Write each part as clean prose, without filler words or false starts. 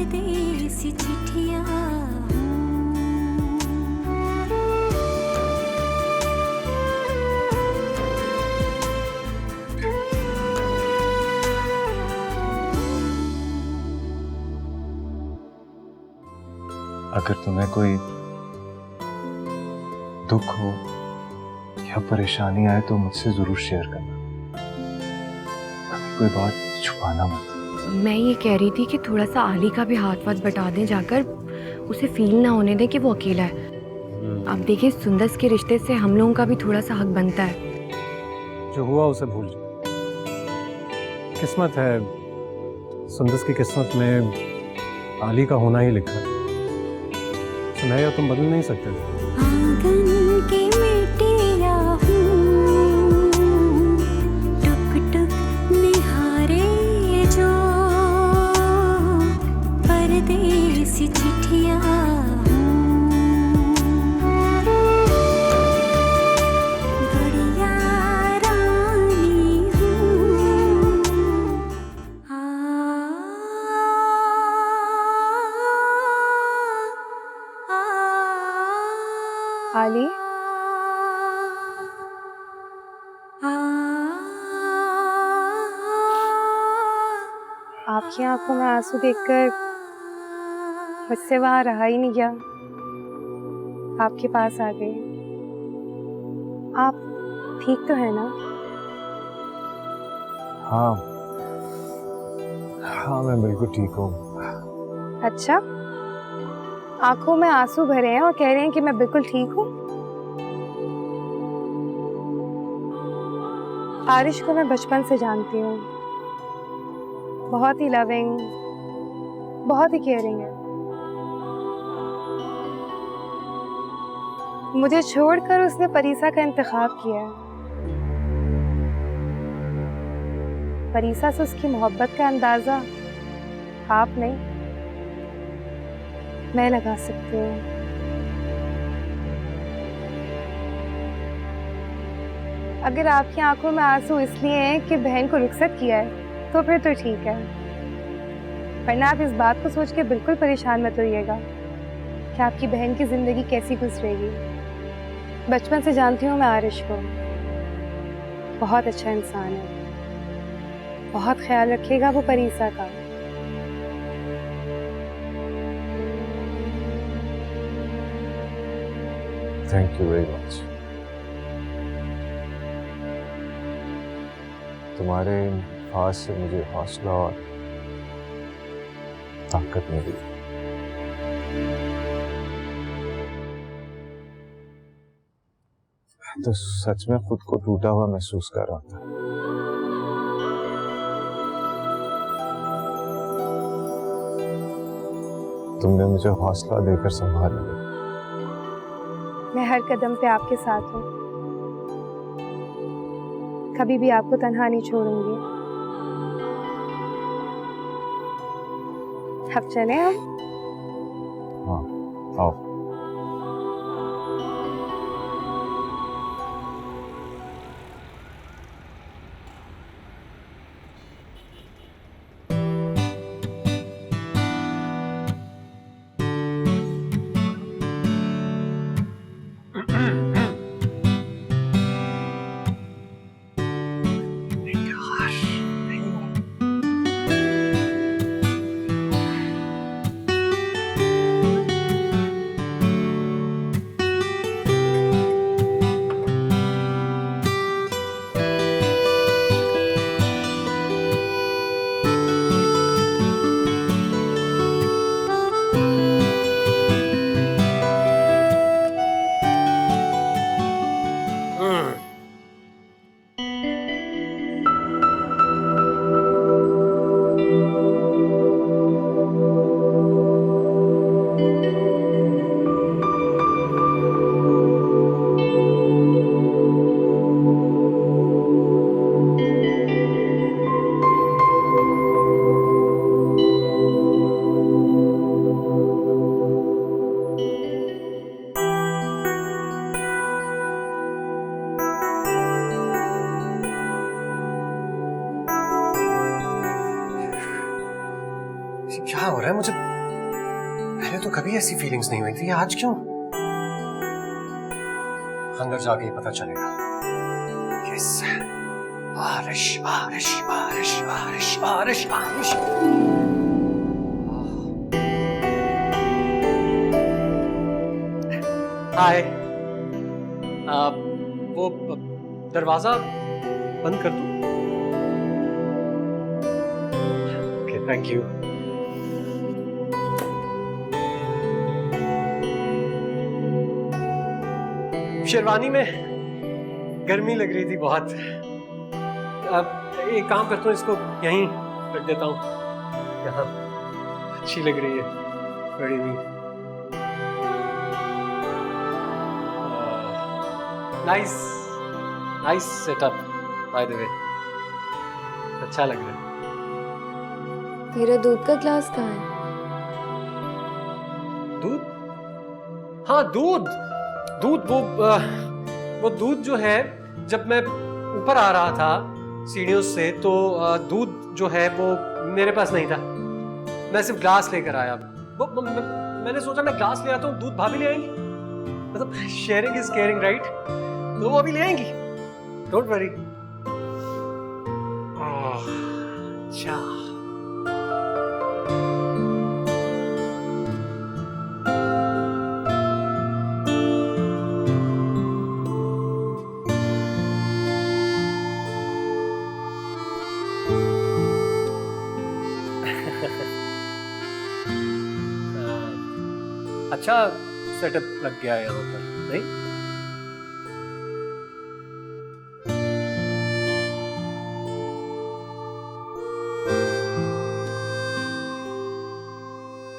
परदेसी चिट्ठियां अगर तुम्हें कोई दुख हो या परेशानी आए तो मुझसे जरूर शेयर करना। कोई बात छुपाना मत। मैं ये कह रही थी कि थोड़ा सा आली का भी हाथ वाथ बटा दें जाकर, उसे फील ना होने दें कि वो अकेला है। अब देखिए सुंदस के रिश्ते से हम लोगों का भी थोड़ा सा हक बनता है। जो हुआ उसे भूल जाओ। किस्मत है, सुंदस की किस्मत में आली का होना ही लिखा है। सुनाया तुम बदल नहीं सकते। आंगन की मिट्टियां हूँ, टुक टुक निहारे जो परदेसी चिट्ठियां गुड़िया रानी हूँ। आली, आपकी आंखों में आंसू देखकर मुझसे वहां रहा ही नहीं गया, आपके पास आ गई। आप ठीक तो है ना? हाँ हाँ, मैं बिल्कुल ठीक हूँ। अच्छा, आंखों में आंसू भरे हैं और कह रहे हैं कि मैं बिल्कुल ठीक हूँ। आरिश को मैं बचपन से जानती हूँ, बहुत ही लविंग, बहुत ही केयरिंग है। मुझे छोड़कर उसने परीसा का इंतखाब किया है। परीसा से उसकी मोहब्बत का अंदाजा आप नहीं, मैं लगा सकती हूँ। अगर आपकी आंखों में आंसू इसलिए हैं कि बहन को रुखसत किया है तो फिर तो ठीक है, वरना आप इस बात को सोच के बिल्कुल परेशान मत होइएगा कि आपकी बहन की जिंदगी कैसी गुजरेगी। बचपन से जानती हूँ मैं आरिश को, बहुत अच्छा इंसान है, बहुत ख्याल रखेगा वो परीसा का। Thank you very much. तुम्हारे अल्फाज से मुझे हौसला और ताकत मिली। तो सच में खुद को टूटा हुआ महसूस कर रहा था। तुमने मुझे हौसला देकर संभाल लिया। मैं हर कदम पे आपके साथ हूँ, कभी भी आपको तन्हा नहीं छोड़ूंगी। अब चलें हम? हाँ आओ। क्या हो रहा है मुझे? पहले तो कभी ऐसी फीलिंग्स नहीं हुई थी, आज क्यों? अंदर जाके ही पता चलेगा। यस, बारिश बारिश बारिश बारिश बारिश बारिश। हाय, वो दरवाजा बंद कर दूं? Okay, thank you. शेरवानी में गर्मी लग रही थी बहुत। अब एक काम करता हूँ, इसको यहीं रख देता हूँ, यहाँ अच्छी लग रही है पड़ी हुई। Nice nice setup by the way, अच्छा लग रहा है। तेरा दूध का ग्लास कहाँ है? दूध? हाँ, दूध दूध वो दूध जो है, जब मैं ऊपर आ रहा था सीढ़ियों से तो दूध जो है वो मेरे पास नहीं था, मैं सिर्फ ग्लास लेकर आया। मैंने सोचा मैं ग्लास ले आता हूँ, दूध भाभी ले आएंगी, मतलब शेयरिंग इज केयरिंग राइट, तो वो अभी ले आएंगी, डोंट वरी। अच्छा, अच्छा सेटअप लग गया है यहाँ पर, नहीं?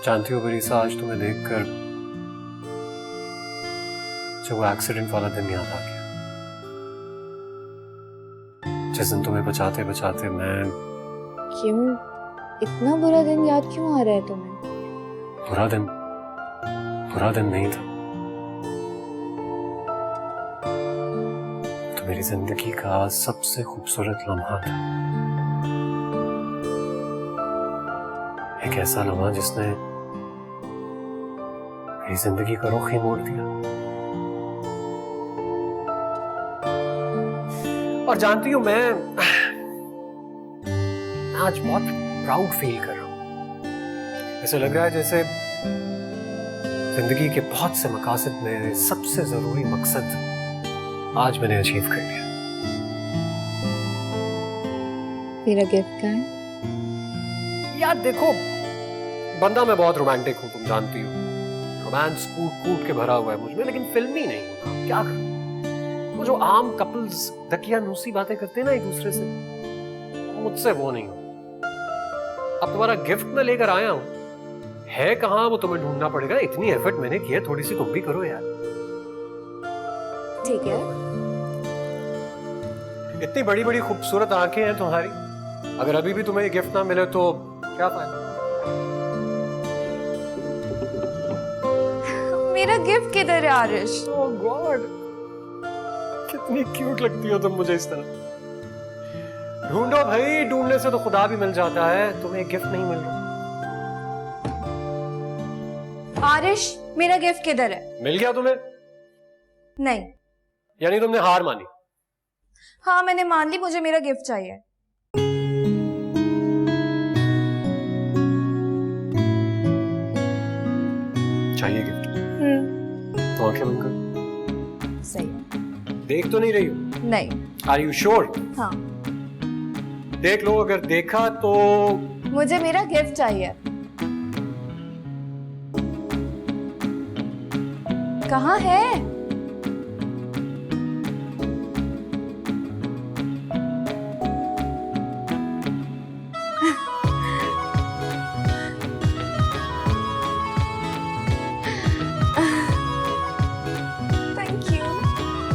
जानती हो बरीसा, आज तुम्हें देखकर जो वो एक्सीडेंट वाला दिन याद आ गया, जिस दिन तुम्हें बचाते बचाते मैं। क्यों? इतना बुरा दिन याद क्यों आ रहा है तुम्हें? बुरा दिन नहीं था, तो मेरी जिंदगी का सबसे खूबसूरत लम्हा था। एक ऐसा लम्हा जिसने मेरी जिंदगी का रुख ही मोड़ दिया। और जानती हूं, मैं आज बहुत प्राउड फील कर रहा हूं। ऐसा लग रहा है जैसे जिंदगी के बहुत से मकासद में सबसे जरूरी मकसद आज मैंने अचीव कर लिया। मेरा गिफ्ट कहाँ है? यार देखो, बंदा मैं बहुत रोमांटिक हूँ, तुम जानती हो, रोमांस कूट कूट के भरा हुआ है मुझ में, लेकिन फिल्मी नहीं हूँ ना, क्या करूँ? वो जो आम कपल्स दकियानूसी बातें करते हैं ना एक दूसरे से, मुझसे वो नहीं हो। अब तुम्हारा गिफ्ट मैं लेकर आया हूँ, है कहाँ वो तुम्हें ढूंढना पड़ेगा, इतनी एफर्ट मैंने की है, थोड़ी सी तुम भी करो यार। ठीक है। इतनी बड़ी बड़ी खूबसूरत आंखें हैं तुम्हारी, अगर अभी भी तुम्हें ये गिफ्ट ना मिले तो क्या फायदा? मेरा गिफ्ट किधर है आरिश? ओह गॉड, कितनी क्यूट लगती हो तुम मुझे इस तरह। ढूंढो भाई, ढूंढने से तो खुदा भी मिल जाता है, तुम्हें गिफ्ट नहीं मिल रहा। आरिश, मेरा गिफ्ट किधर है? मिल गया तुम्हें? नहीं। यानी तुमने हार मानी? हाँ, मैंने मान ली, मुझे मेरा गिफ्ट चाहिए। चाहिए गिफ्ट? तो आंखें बंद करो। सही है। देख तो नहीं रही हो? नहीं। Are you sure? हाँ। देख लो, अगर देखा तो। मुझे मेरा गिफ्ट चाहिए। कहाँ है? Thank you.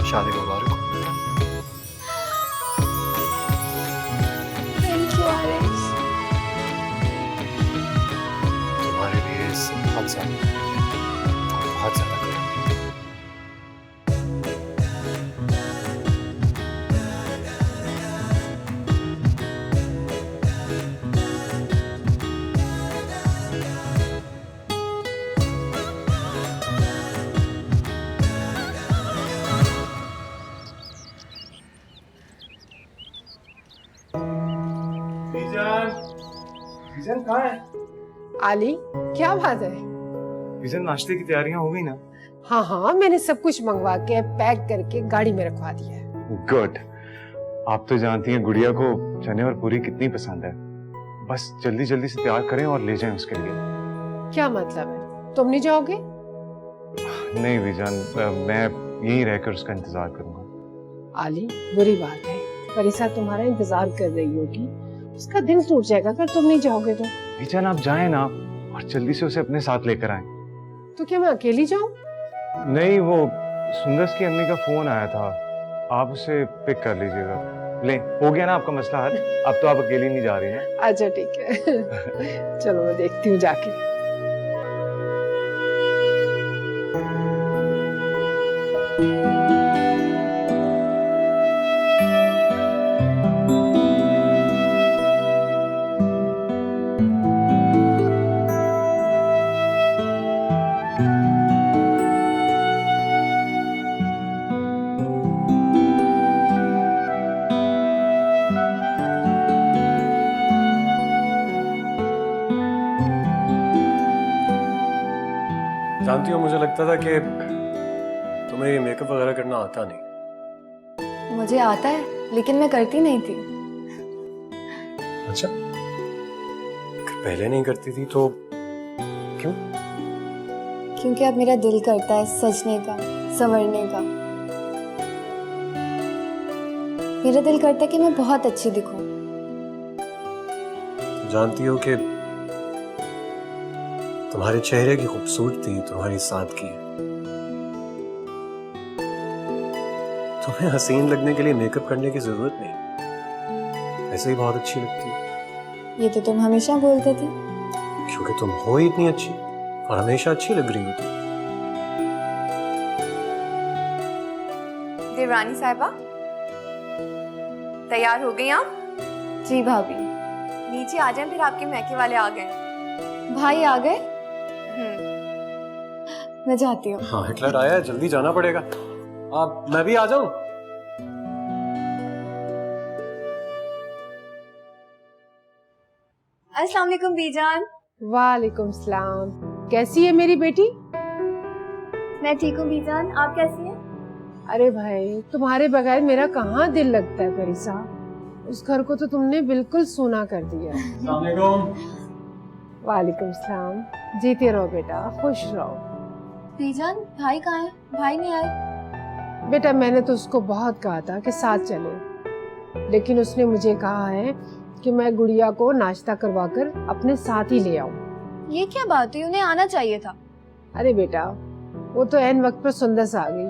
शादी मुबारक हो। Thank you Aarish. तुम्हारे लिए बहुत ज्यादा करूँ। विजन कहाँ है? आली, क्या बात है? विजन नाश्ते की तैयारियां हो गई ना? हाँ हाँ, मैंने सब कुछ मंगवा के पैक करके गाड़ी में रखवा दिया है। गुड। आप तो जानती हैं गुड़िया को चने और पूरी कितनी पसंद है। बस जल्दी जल्दी से तैयार करें और ले जाएं उसके लिए। क्या मतलब है, तुम नहीं जाओगे? नहीं विजन, मैं यहीं रहकर उसका इंतजार करूंगा। आली, बुरी बात है, परिसा तुम्हारा इंतजार कर रही होगी, उसका दिल टूट जाएगा अगर तुम नहीं जाओगे तो। विजन आप जाएं ना और जल्दी से उसे अपने साथ लेकर आएं। तो क्या मैं अकेली जाऊं? नहीं, वो सुंदर की अम्मी का फोन आया था, आप उसे पिक कर लीजिएगा। ले, हो गया ना आपका मसला हल? अब तो आप अकेली नहीं जा रही हैं। अच्छा ठीक है। चलो मैं देखती हूँ जाके। जानती हो, मुझे लगता था कि तुम्हें ये मेकअप वगैरह करना आता नहीं। मुझे आता है, लेकिन मैं करती नहीं थी। अच्छा, अगर पहले नहीं करती थी तो क्यों? क्योंकि अब मेरा दिल करता है सजने का, संवरने का। मेरा दिल करता है कि मैं बहुत अच्छी दिखूं। जानती हो कि तुम्हारे चेहरे की खूबसूरती तुम्हारी सादगी है। तुम्हें हसीन लगने के लिए मेकअप करने की जरूरत नहीं, ऐसे ही बहुत अच्छी लगती है। ये तो तुम हमेशा बोलते थे। क्योंकि तुम हो ही इतनी अच्छी और हमेशा अच्छी लग रही हो तुम। देवरानी साहिबा, तैयार हो गई आप? जी भाभी। नीचे आ जाएं, फिर आपके मैके वाले आ गए। भाई आ गए? मैं जाती हूँ। हाँ, हिटलर आया है, जल्दी जाना पड़ेगा। मैं भी आ जाऊं? अस्सलाम वालेकुम बीजान। वालेकुम सलाम। कैसी है मेरी बेटी? मैं ठीक हूँ बीजान, आप कैसी हैं? अरे भाई, तुम्हारे बगैर मेरा कहाँ दिल लगता है परिसा। उस घर को तो तुमने बिल्कुल सूना कर दिया। अस्सलाम वालेकुम। वालेकुम सलाम। जीते रहो बेटा, खुश रहो। बीजान, भाई कहाँ है? भाई नहीं आए? बेटा, मैंने तो उसको बहुत कहा था कि साथ चले, लेकिन उसने मुझे कहा है कि मैं गुड़िया को नाश्ता करवाकर अपने साथ ही ले आऊं। ये क्या बात हुई? उन्हें आना चाहिए था। अरे बेटा, वो तो ऐन वक्त पर सुंदर आ गई,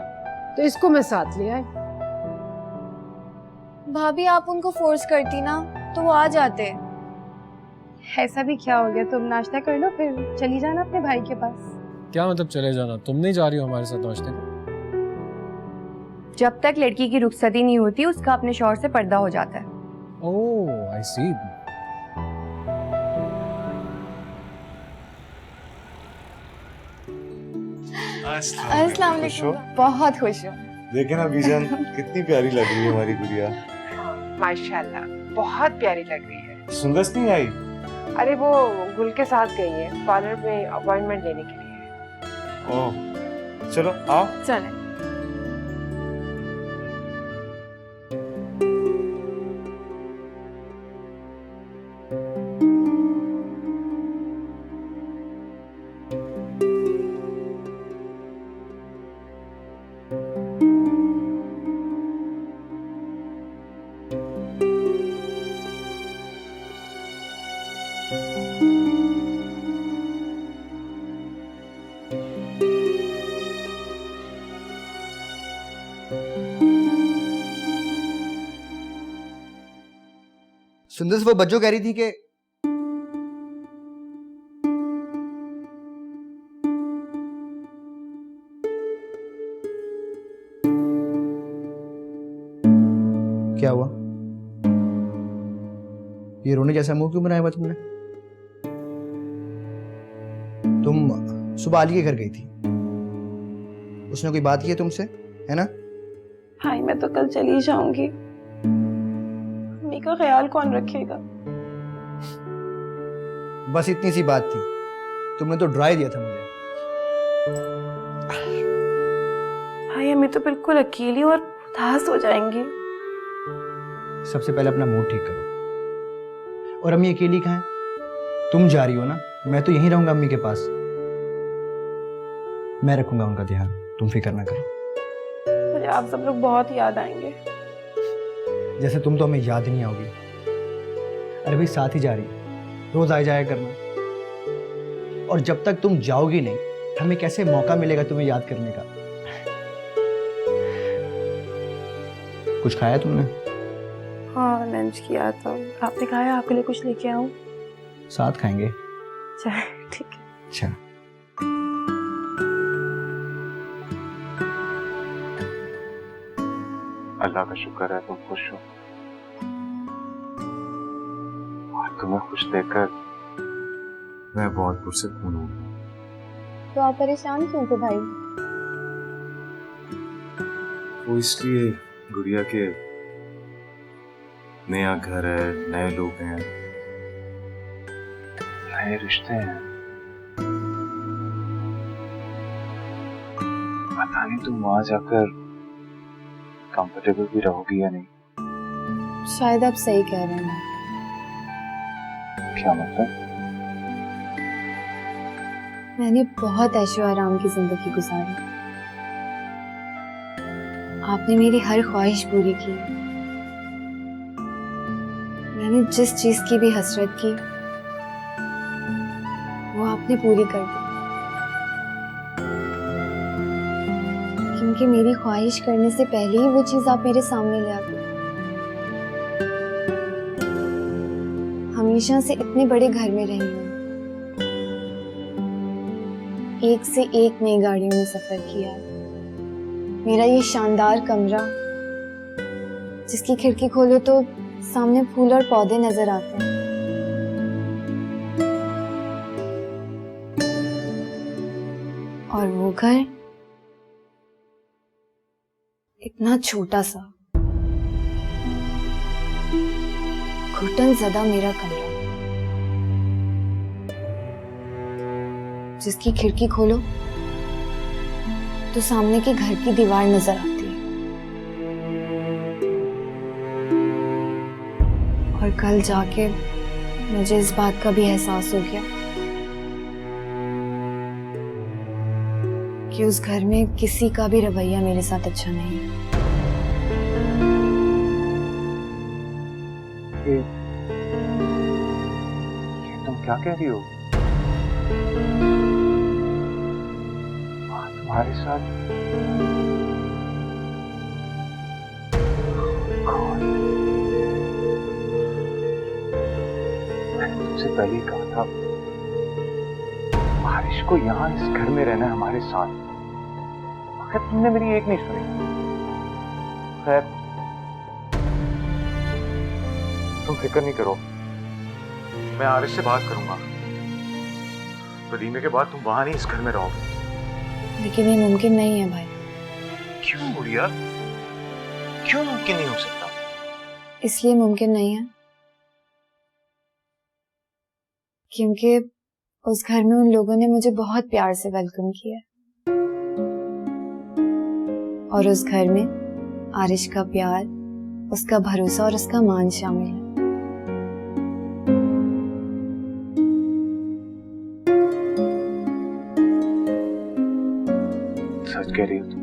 तो इसको मैं साथ ले आई। भाभी, आप उनको फोर्स करती ना तो वो आ जाते। ऐसा भी क्या हो गया, तुम नाश्ता कर लो फिर चली जाना अपने भाई के पास। क्या मतलब चले जाना? तुम नहीं जा रही हो हमारे साथ नाश्ते को? जब तक लड़की की रुखसती नहीं होती, उसका अपने शौहर से पर्दा हो जाता है। ओह, आई सी। अस्सलाम वालेकुम। बहुत खुश हूँ। देखे ना विजन, कितनी प्यारी लग रही है हमारी गुड़िया। माशाल्लाह, बहुत प्यारी लग रही है। सुंदर नहीं आई? अरे वो गुल के साथ गई है पार्लर में अपॉइंटमेंट लेने के लिए। ओह, चलो आओ। चलें। सुंदर से वो बच्चों कह रही थी कि क्या हुआ? ये रोने जैसा मुंह क्यों बनाया हुआ तुमने? तुम सुबह आली के घर गई थी, उसने कोई बात की है तुमसे, है ना? भाई, मैं तो कल चली जाऊंगी, मम्मी का ख्याल कौन रखेगा? बस इतनी सी बात थी, तुमने तो ड्राई दिया था मुझे। भाई अम्मी तो बिल्कुल अकेली और उदास हो जाएंगी। सबसे पहले अपना मूड ठीक करो। और अम्मी अकेली कहाँ है? तुम जा रही हो ना, मैं तो यहीं रहूंगा अम्मी के पास। मैं रखूंगा उनका ध्यान, तुम फिक्र ना करो। मुझे आप सब लोग बहुत याद आएंगे। जैसे तुम तो हमें याद ही नहीं आओगी। अरे भाई साथ ही जा रही है, रोज आए जाया करना। और जब तक तुम जाओगी नहीं, हमें कैसे मौका मिलेगा तुम्हें याद करने का? कुछ खाया तुमने? हाँ लंच किया था। आपने कहा है आपके लिए कुछ लेके आऊं? साथ खाएंगे। चल ठीक है। अच्छा। अल्लाह का शुक्र है तुम खुश हो, और तुम्हें खुश देखकर मैं बहुत पुरसकून हूँ। तो आप परेशान क्यों थे भाई? वो इसलिए गुड़िया के नया घर है, नए लोग हैं, नए रिश्ते हैं। पता नहीं तुम वहां जाकर कंफर्टेबल भी रहोगी या नहीं। शायद आप सही कह रहे हैं। क्या मतलब? मैंने बहुत ऐशो आराम की जिंदगी गुजारी। आपने मेरी हर ख्वाहिश पूरी की। मैंने जिस चीज की भी हसरत की वो आपने पूरी कर दी। क्योंकि मेरी ख्वाहिश करने से पहले ही वो चीज आप मेरे सामने ले आते। हमेशा से इतने बड़े घर में रही हूँ, एक से एक नई गाड़ियों में सफर किया है। मेरा ये शानदार कमरा, जिसकी खिड़की खोलो तो सामने फूल और पौधे नजर आते हैं। और वो घर इतना छोटा सा, घुटन ज़दा मेरा कमरा, जिसकी खिड़की खोलो तो सामने के घर की दीवार नजर आती है। और कल जाके मुझे इस बात का भी एहसास हो गया कि उस घर में किसी का भी रवैया मेरे साथ अच्छा नहीं है। ये तुम क्या कह रही हो? तुम्हारे साथ मैंने तुमसे पहले ही कहा था बारिश को यहाँ इस घर में रहना है हमारे साथ, मगर तुमने मेरी एक नहीं सुनी। खैर तुम फिक्र नहीं करो, मैं आरिश से बात करूंगा। वलीमे के बाद तुम वहां नहीं इस घर में रहोगे। लेकिन ये मुमकिन नहीं है भाई। क्यों गुड़िया, क्यों मुमकिन नहीं हो सकता? इसलिए मुमकिन नहीं है क्योंकि उस घर में उन लोगों ने मुझे बहुत प्यार से वेलकम किया, और उस घर में आरिश का प्यार, उसका भरोसा और उसका मान शामिल है। सच कह रही हो तुम?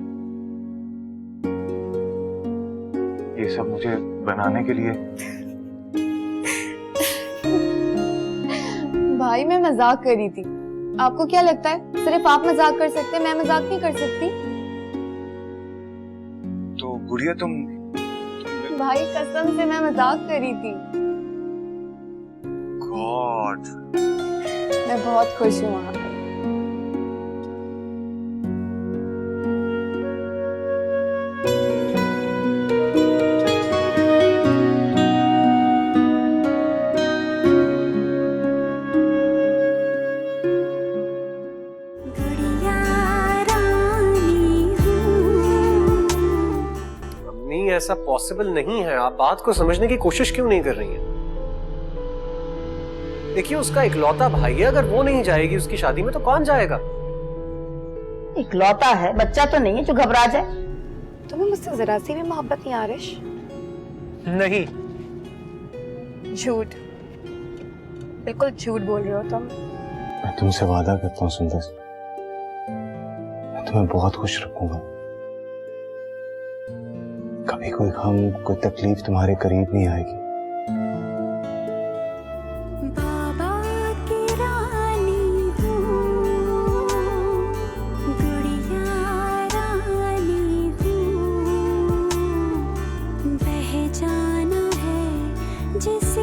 ये सब मुझे बनाने के लिए? भाई मैं मजाक कर रही थी। आपको क्या लगता है सिर्फ आप मजाक कर सकते हैं, मैं मजाक नहीं कर सकती? तो गुड़िया तुम भाई कसम से मैं मजाक कर रही थी। गॉड, मैं बहुत खुश हूँ वहां पर। ऐसा पॉसिबल नहीं है। आप बात को समझने की कोशिश क्यों नहीं कर रही हैं? देखिए उसका इकलौता भाई है, अगर वो नहीं जाएगी उसकी शादी में तो कौन जाएगा? इकलौता है, बच्चा तो नहीं है जो घबरा जाए। तुम्हें मुझसे जरा सी भी मोहब्बत नहीं आरिश? नहीं। झूठ, बिल्कुल झूठ बोल रहे हो तुम। मैं तुमसे वादा करता हूँ सुंदर, मैं तुम्हें बहुत खुश रखूंगा। कभी कोई गम, कोई तकलीफ तुम्हारे करीब नहीं आएगी। बाबा की रानी हूँ, गुड़िया रानी हूँ, बह जाना है जिसे